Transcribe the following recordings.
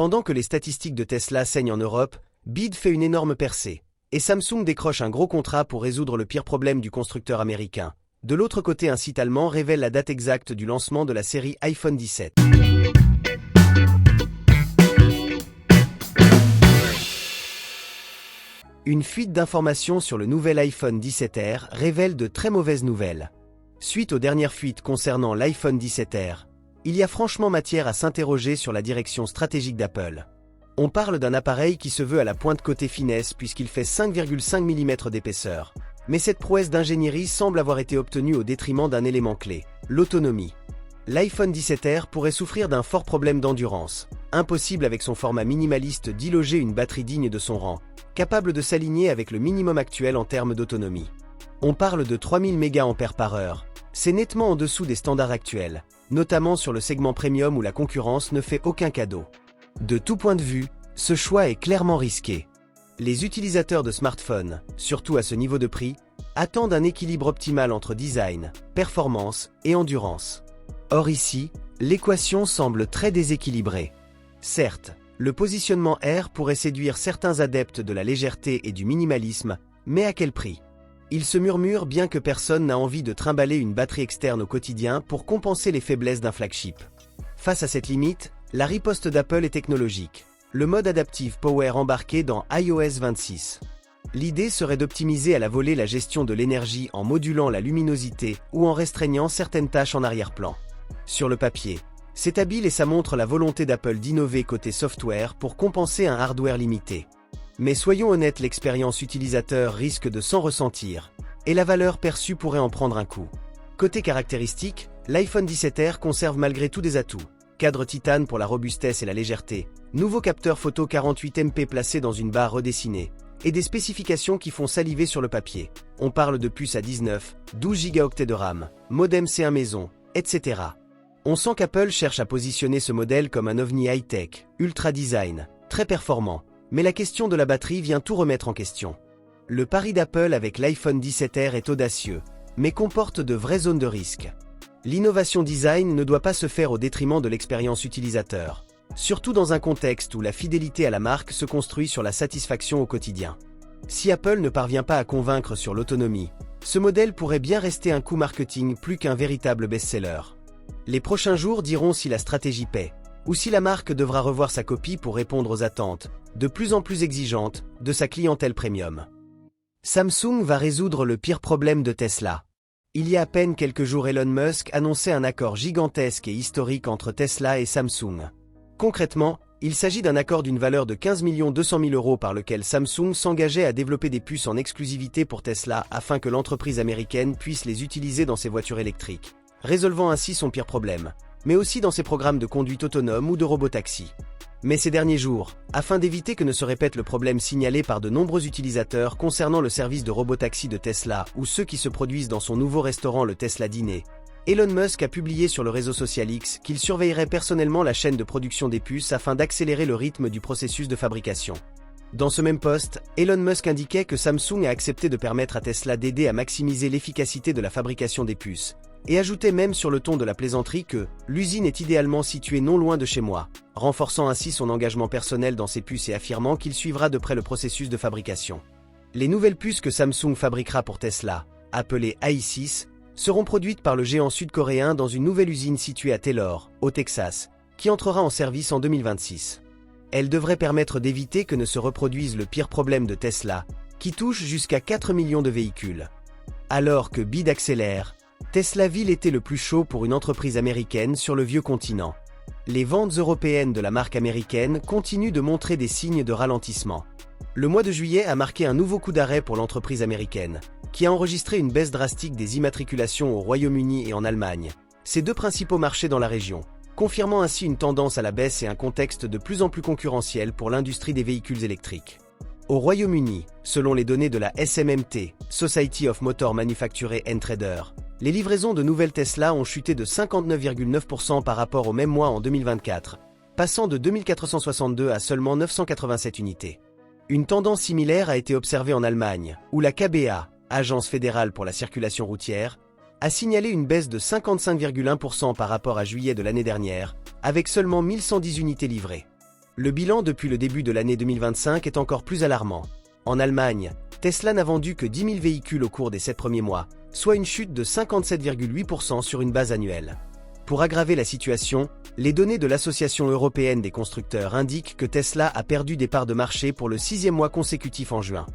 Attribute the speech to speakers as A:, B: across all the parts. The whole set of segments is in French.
A: Pendant que les statistiques de Tesla saignent en Europe, BYD fait une énorme percée. Et Samsung décroche un gros contrat pour résoudre le pire problème du constructeur américain. De l'autre côté, un site allemand révèle la date exacte du lancement de la série iPhone 17. Une fuite d'informations sur le nouvel iPhone 17R révèle de très mauvaises nouvelles. Suite aux dernières fuites concernant l'iPhone 17R, il y a franchement matière à s'interroger sur la direction stratégique d'Apple. On parle d'un appareil qui se veut à la pointe côté finesse puisqu'il fait 5,5 mm d'épaisseur. Mais cette prouesse d'ingénierie semble avoir été obtenue au détriment d'un élément clé, l'autonomie. L'iPhone 17R pourrait souffrir d'un fort problème d'endurance. Impossible avec son format minimaliste d'y loger une batterie digne de son rang, capable de s'aligner avec le minimum actuel en termes d'autonomie. On parle de 3000 mAh. C'est nettement en dessous des standards actuels, notamment sur le segment premium où la concurrence ne fait aucun cadeau. De tout point de vue, ce choix est clairement risqué. Les utilisateurs de smartphones, surtout à ce niveau de prix, attendent un équilibre optimal entre design, performance et endurance. Or ici, l'équation semble très déséquilibrée. Certes, le positionnement R pourrait séduire certains adeptes de la légèreté et du minimalisme, mais à quel prix? Il se murmure bien que personne n'a envie de trimballer une batterie externe au quotidien pour compenser les faiblesses d'un flagship. Face à cette limite, la riposte d'Apple est technologique. Le mode Adaptive Power embarqué dans iOS 26. L'idée serait d'optimiser à la volée la gestion de l'énergie en modulant la luminosité ou en restreignant certaines tâches en arrière-plan. Sur le papier, c'est habile et ça montre la volonté d'Apple d'innover côté software pour compenser un hardware limité. Mais soyons honnêtes, l'expérience utilisateur risque de s'en ressentir, et la valeur perçue pourrait en prendre un coup. Côté caractéristiques, l'iPhone 17R conserve malgré tout des atouts. Cadre titane pour la robustesse et la légèreté, nouveau capteur photo 48 MP placé dans une barre redessinée, et des spécifications qui font saliver sur le papier. On parle de puce à 19, 12 Go de RAM, modem C1 maison, etc. On sent qu'Apple cherche à positionner ce modèle comme un ovni high-tech, ultra design, très performant, mais la question de la batterie vient tout remettre en question. Le pari d'Apple avec l'iPhone 17R est audacieux, mais comporte de vraies zones de risque. L'innovation design ne doit pas se faire au détriment de l'expérience utilisateur, surtout dans un contexte où la fidélité à la marque se construit sur la satisfaction au quotidien. Si Apple ne parvient pas à convaincre sur l'autonomie, ce modèle pourrait bien rester un coup marketing plus qu'un véritable best-seller. Les prochains jours diront si la stratégie paie, ou si la marque devra revoir sa copie pour répondre aux attentes, de plus en plus exigeantes, de sa clientèle premium. Samsung va résoudre le pire problème de Tesla. Il y a à peine quelques jours, Elon Musk annonçait un accord gigantesque et historique entre Tesla et Samsung. Concrètement, il s'agit d'un accord d'une valeur de 15 200 000 € par lequel Samsung s'engageait à développer des puces en exclusivité pour Tesla afin que l'entreprise américaine puisse les utiliser dans ses voitures électriques, résolvant ainsi son pire problème, mais aussi dans ses programmes de conduite autonome ou de robotaxi. Mais ces derniers jours, afin d'éviter que ne se répète le problème signalé par de nombreux utilisateurs concernant le service de robotaxi de Tesla ou ceux qui se produisent dans son nouveau restaurant le Tesla Dîner, Elon Musk a publié sur le réseau social X qu'il surveillerait personnellement la chaîne de production des puces afin d'accélérer le rythme du processus de fabrication. Dans ce même post, Elon Musk indiquait que Samsung a accepté de permettre à Tesla d'aider à maximiser l'efficacité de la fabrication des puces, et ajoutait même sur le ton de la plaisanterie que « l'usine est idéalement située non loin de chez moi », renforçant ainsi son engagement personnel dans ses puces et affirmant qu'il suivra de près le processus de fabrication. Les nouvelles puces que Samsung fabriquera pour Tesla, appelées AI6, seront produites par le géant sud-coréen dans une nouvelle usine située à Taylor, au Texas, qui entrera en service en 2026. Elle devrait permettre d'éviter que ne se reproduise le pire problème de Tesla, qui touche jusqu'à 4 millions de véhicules. Alors que BYD accélère, Teslaville était le plus chaud pour une entreprise américaine sur le vieux continent. Les ventes européennes de la marque américaine continuent de montrer des signes de ralentissement. Le mois de juillet a marqué un nouveau coup d'arrêt pour l'entreprise américaine, qui a enregistré une baisse drastique des immatriculations au Royaume-Uni et en Allemagne, ses deux principaux marchés dans la région, confirmant ainsi une tendance à la baisse et un contexte de plus en plus concurrentiel pour l'industrie des véhicules électriques. Au Royaume-Uni, selon les données de la SMMT, Society of Motor Manufacturers and Traders, les livraisons de nouvelles Tesla ont chuté de 59,9% par rapport au même mois en 2024, passant de 2462 à seulement 987 unités. Une tendance similaire a été observée en Allemagne, où la KBA, Agence fédérale pour la circulation routière, a signalé une baisse de 55,1% par rapport à juillet de l'année dernière, avec seulement 1110 unités livrées. Le bilan depuis le début de l'année 2025 est encore plus alarmant. En Allemagne, Tesla n'a vendu que 10 000 véhicules au cours des 7 premiers mois, soit une chute de 57,8% sur une base annuelle. Pour aggraver la situation, les données de l'Association européenne des constructeurs indiquent que Tesla a perdu des parts de marché pour le 6e mois consécutif en juin.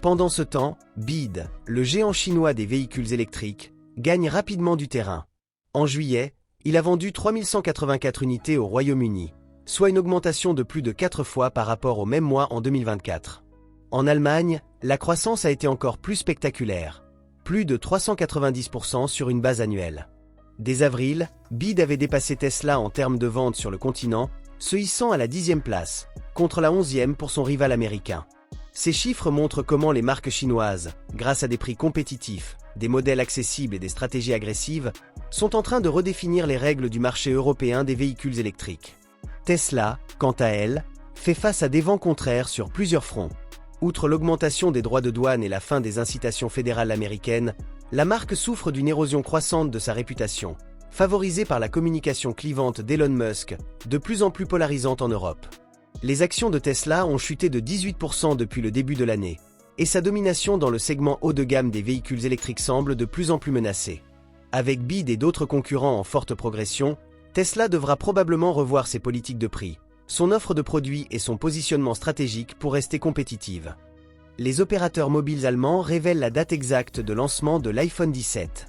A: Pendant ce temps, BYD, le géant chinois des véhicules électriques, gagne rapidement du terrain. En juillet, il a vendu 3184 unités au Royaume-Uni, soit une augmentation de plus de 4 fois par rapport au même mois en 2024. En Allemagne, la croissance a été encore plus spectaculaire, plus de 390% sur une base annuelle. Dès avril, BYD avait dépassé Tesla en termes de ventes sur le continent, se hissant à la 10e place, contre la 11e pour son rival américain. Ces chiffres montrent comment les marques chinoises, grâce à des prix compétitifs, des modèles accessibles et des stratégies agressives, sont en train de redéfinir les règles du marché européen des véhicules électriques. Tesla, quant à elle, fait face à des vents contraires sur plusieurs fronts. Outre l'augmentation des droits de douane et la fin des incitations fédérales américaines, la marque souffre d'une érosion croissante de sa réputation, favorisée par la communication clivante d'Elon Musk, de plus en plus polarisante en Europe. Les actions de Tesla ont chuté de 18% depuis le début de l'année, et sa domination dans le segment haut de gamme des véhicules électriques semble de plus en plus menacée. Avec BYD et d'autres concurrents en forte progression, Tesla devra probablement revoir ses politiques de prix, son offre de produits et son positionnement stratégique pour rester compétitive. Les opérateurs mobiles allemands révèlent la date exacte de lancement de l'iPhone 17.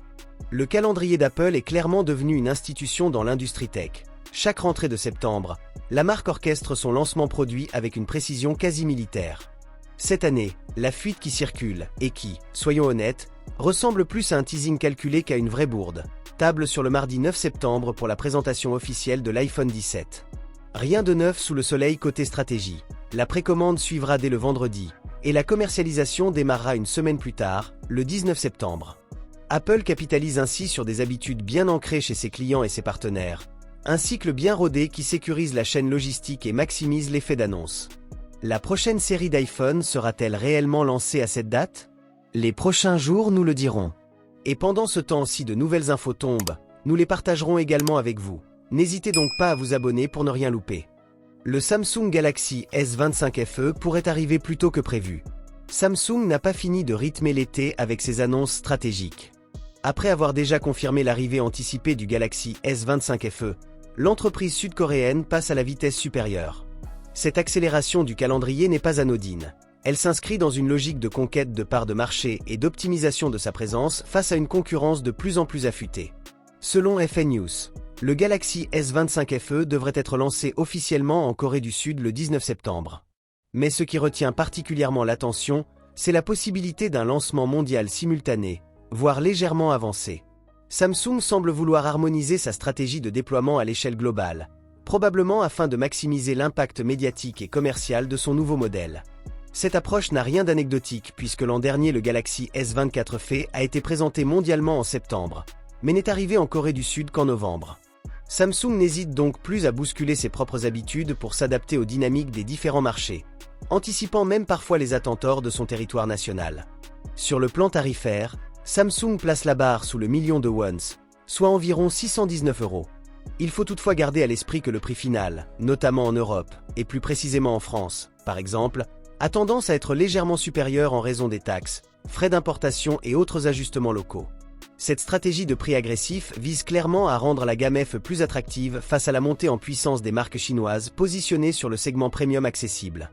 A: Le calendrier d'Apple est clairement devenu une institution dans l'industrie tech. Chaque rentrée de septembre, la marque orchestre son lancement produit avec une précision quasi militaire. Cette année, la fuite qui circule, et qui, soyons honnêtes, ressemble plus à un teasing calculé qu'à une vraie bourde, table sur le mardi 9 septembre pour la présentation officielle de l'iPhone 17. Rien de neuf sous le soleil côté stratégie. La précommande suivra dès le vendredi, et la commercialisation démarrera une semaine plus tard, le 19 septembre. Apple capitalise ainsi sur des habitudes bien ancrées chez ses clients et ses partenaires, un cycle bien rodé qui sécurise la chaîne logistique et maximise l'effet d'annonce. La prochaine série d'iPhone sera-t-elle réellement lancée à cette date? Les prochains jours nous le diront. Et pendant ce temps-ci de nouvelles infos tombent, nous les partagerons également avec vous. N'hésitez donc pas à vous abonner pour ne rien louper. Le Samsung Galaxy S25 FE pourrait arriver plus tôt que prévu. Samsung n'a pas fini de rythmer l'été avec ses annonces stratégiques. Après avoir déjà confirmé l'arrivée anticipée du Galaxy S25 FE, l'entreprise sud-coréenne passe à la vitesse supérieure. Cette accélération du calendrier n'est pas anodine. Elle s'inscrit dans une logique de conquête de parts de marché et d'optimisation de sa présence face à une concurrence de plus en plus affûtée. Selon FN News, le Galaxy S25 FE devrait être lancé officiellement en Corée du Sud le 19 septembre. Mais ce qui retient particulièrement l'attention, c'est la possibilité d'un lancement mondial simultané, voire légèrement avancé. Samsung semble vouloir harmoniser sa stratégie de déploiement à l'échelle globale, probablement afin de maximiser l'impact médiatique et commercial de son nouveau modèle. Cette approche n'a rien d'anecdotique puisque l'an dernier le Galaxy S24 FE a été présenté mondialement en septembre, mais n'est arrivé en Corée du Sud qu'en novembre. Samsung n'hésite donc plus à bousculer ses propres habitudes pour s'adapter aux dynamiques des différents marchés, anticipant même parfois les attentes hors de son territoire national. Sur le plan tarifaire, Samsung place la barre sous le million de wons, soit environ 619 €. Il faut toutefois garder à l'esprit que le prix final, notamment en Europe, et plus précisément en France, par exemple, a tendance à être légèrement supérieur en raison des taxes, frais d'importation et autres ajustements locaux. Cette stratégie de prix agressif vise clairement à rendre la gamme F plus attractive face à la montée en puissance des marques chinoises positionnées sur le segment premium accessible.